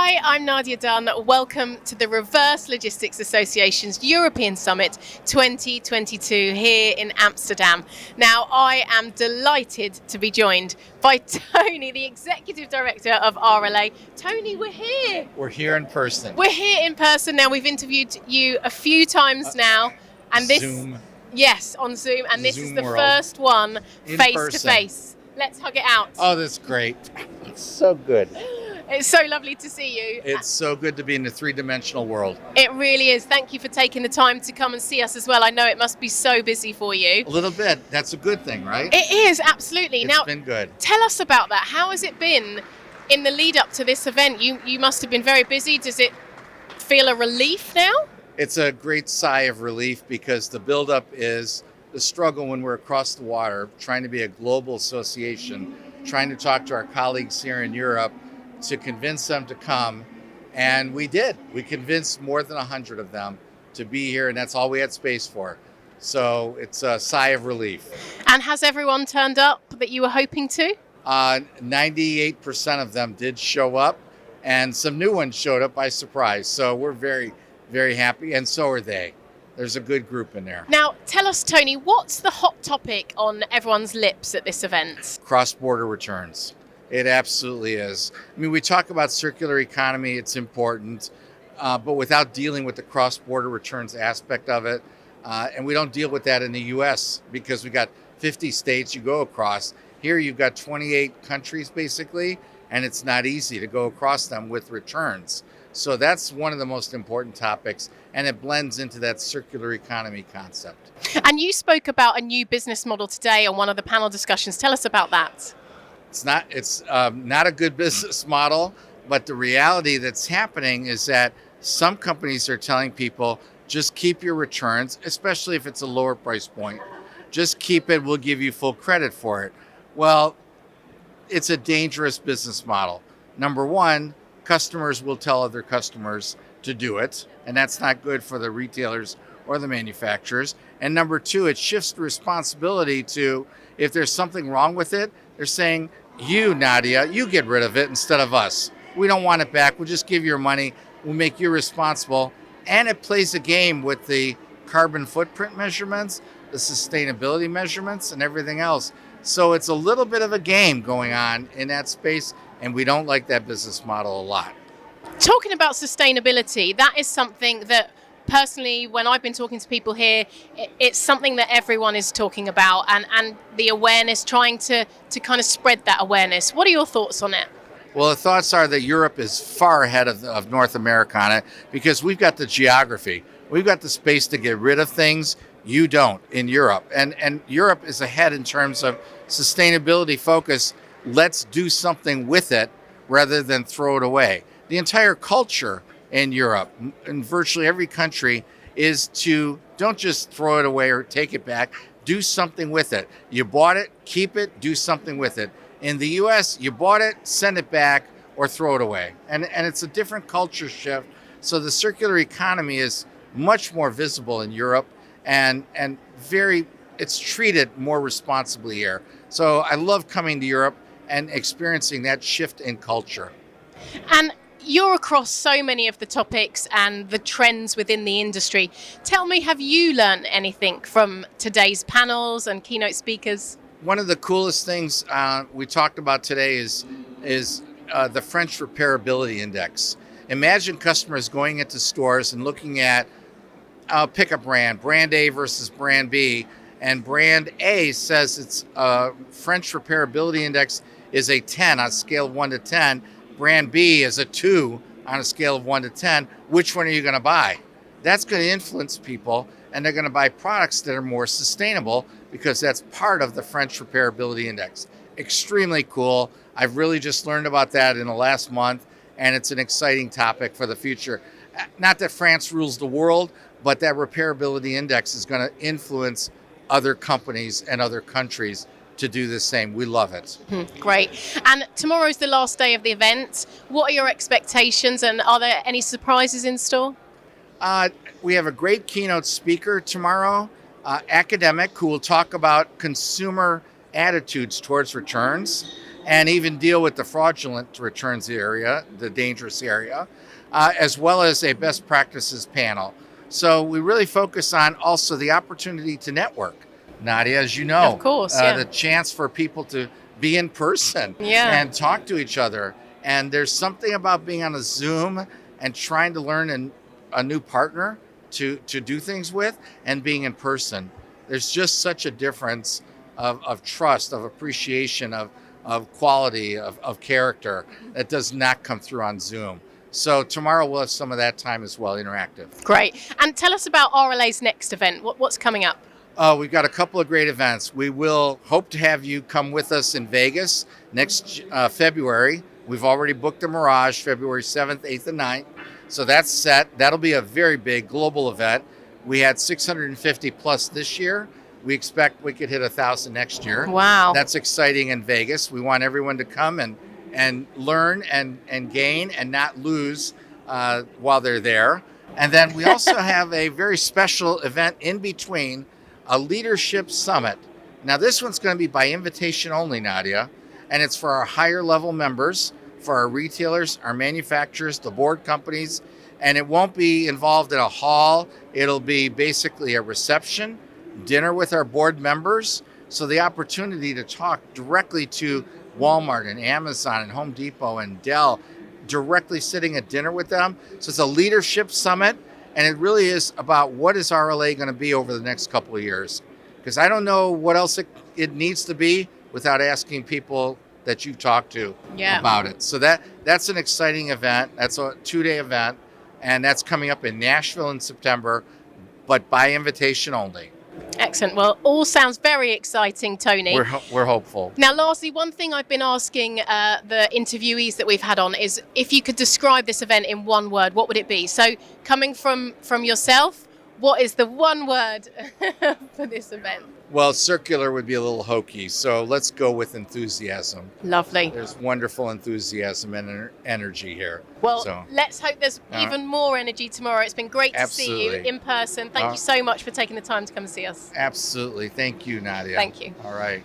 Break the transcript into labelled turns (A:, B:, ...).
A: Hi, I'm Nadia Dunn. Welcome to the Reverse Logistics Association's European Summit 2022 here in Amsterdam. Now, I am delighted to be joined by Tony, the Executive Director of RLA. Tony, we're here.
B: We're here in person.
A: We're here in person now. We've interviewed you a few times now. And this,
B: Zoom.
A: Yes, on Zoom. And this
B: Zoom
A: is the
B: world.
A: first one
B: In
A: face
B: person.
A: to face. Let's hug it out.
B: Oh, that's great. It's so good.
A: It's so lovely to see you.
B: It's so good to be in the three-dimensional world.
A: It really is. Thank you for taking the time to come and see us as well. I know it must be so busy for you.
B: A little bit. That's a good thing, right?
A: It is, absolutely.
B: It's been good.
A: Tell us about that. How has it been in the lead up to this event? You must have been very busy. Does it feel a relief now?
B: It's a great sigh of relief because the buildup is the struggle when we're across the water, trying to be a global association, trying to talk to our colleagues here in Europe to convince them to come. And we did. We convinced more than 100 of them to be here, and that's all we had space for. So it's a sigh of relief.
A: And has everyone turned up that you were hoping to?
B: 98% of them did show up, and some new ones showed up by surprise. So we're very, very happy, and so are they. There's a good group in there.
A: Now, tell us, Tony, what's the hot topic on everyone's lips at this event?
B: Cross-border returns. It absolutely is. I mean, we talk about circular economy, it's important, but without dealing with the cross-border returns aspect of it, and we don't deal with that in the US because we got 50 states you go across. Here you've got 28 countries basically, and it's not easy to go across them with returns. So that's one of the most important topics, and it blends into that circular economy concept.
A: And you spoke about a new business model today on one of the panel discussions. Tell us about that.
B: It's not a good business model, but the reality that's happening is that some companies are telling people, just keep your returns, especially if it's a lower price point. Just keep it, we'll give you full credit for it. Well, it's a dangerous business model. Number one, customers will tell other customers to do it, and that's not good for the retailers or the manufacturers. And number two, it shifts the responsibility to, if there's something wrong with it, they're saying, you, Nadia, you get rid of it instead of us. We don't want it back. We'll just give you your money. We'll make you responsible. And it plays a game with the carbon footprint measurements, the sustainability measurements, and everything else. So it's a little bit of a game going on in that space, and we don't like that business model a lot.
A: Talking about sustainability, that is something that personally, when I've been talking to people here, it's something that everyone is talking about, and the awareness, trying to kind of spread that awareness. What are your thoughts on it?
B: Well, the thoughts are that Europe is far ahead of North America on it because we've got the geography. We've got the space to get rid of things. You don't in Europe. And Europe is ahead in terms of sustainability focus. Let's do something with it rather than throw it away. The entire culture in Europe, in virtually every country, is to don't just throw it away or take it back, do something with it. You bought it, keep it, do something with it. In the US, you bought it, send it back, or throw it away. And it's a different culture shift. So the circular economy is much more visible in Europe and it's treated more responsibly here. So I love coming to Europe and experiencing that shift in culture.
A: And you're across so many of the topics and the trends within the industry. Tell me, have you learned anything from today's panels and keynote speakers?
B: One of the coolest things we talked about today is the French Repairability Index. Imagine customers going into stores and looking at, pick a brand A versus brand B, and brand A says its French Repairability Index is a 10 on a scale of 1 to 10. Brand B is a 2 on a scale of 1 to 10. Which one are you going to buy? That's going to influence people, and they're going to buy products that are more sustainable because that's part of the French Repairability Index. Extremely cool. I've really just learned about that in the last month, and it's an exciting topic for the future. Not that France rules the world, but that Repairability Index is going to influence other companies and other countries to do the same. We love it.
A: Great. And tomorrow's the last day of the event. What are your expectations, and are there any surprises in store?
B: We have a great keynote speaker tomorrow, academic, who will talk about consumer attitudes towards returns. and even deal with the fraudulent returns area, the dangerous area, as well as a best practices panel. So we really focus on also the opportunity to network. Nadia, as you know,
A: Of course, yeah.
B: the chance for people to be in person
A: Yeah.
B: and talk to each other. And there's something about being on a Zoom and trying to learn a new partner to do things with, and being in person. There's just such a difference of trust, of appreciation, of quality, of character that does not come through on Zoom. So tomorrow we'll have some of that time as well, interactive.
A: Great. And tell us about RLA's next event. What's coming up?
B: We've got a couple of great events. We will hope to have you come with us in Vegas next February. We've already booked the Mirage, February 7th, 8th, and 9th. So that's set. That'll be a very big global event. We had 650 plus this year. We expect we could hit 1,000 next year.
A: Wow.
B: That's exciting in Vegas. We want everyone to come and learn and gain and not lose while they're there. And then we also have a very special event in between, a leadership summit. Now this one's going to be by invitation only, Nadia, and it's for our higher level members, for our retailers, our manufacturers, the board companies, and it won't be involved in a hall. It'll be basically a reception, dinner with our board members. So the opportunity to talk directly to Walmart and Amazon and Home Depot and Dell, directly sitting at dinner with them. So it's a leadership summit, and it really is about what is RLA going to be over the next couple of years. Because I don't know what else it needs to be without asking people that you've talked to about it. So that's an exciting event. That's a 2-day event, and that's coming up in Nashville in September, but by invitation only.
A: Excellent. Well, all sounds very exciting, Tony.
B: We're hopeful.
A: Now, lastly, one thing I've been asking the interviewees that we've had on is if you could describe this event in one word, what would it be? So coming from yourself, what is the one word for this event?
B: Well, circular would be a little hokey, so let's go with enthusiasm.
A: Lovely.
B: There's wonderful enthusiasm and energy here.
A: Well, let's hope there's even more energy tomorrow. It's been great to see you in person. Thank you so much for taking the time to come and see us.
B: Absolutely. Thank you, Nadia.
A: Thank you.
B: All right.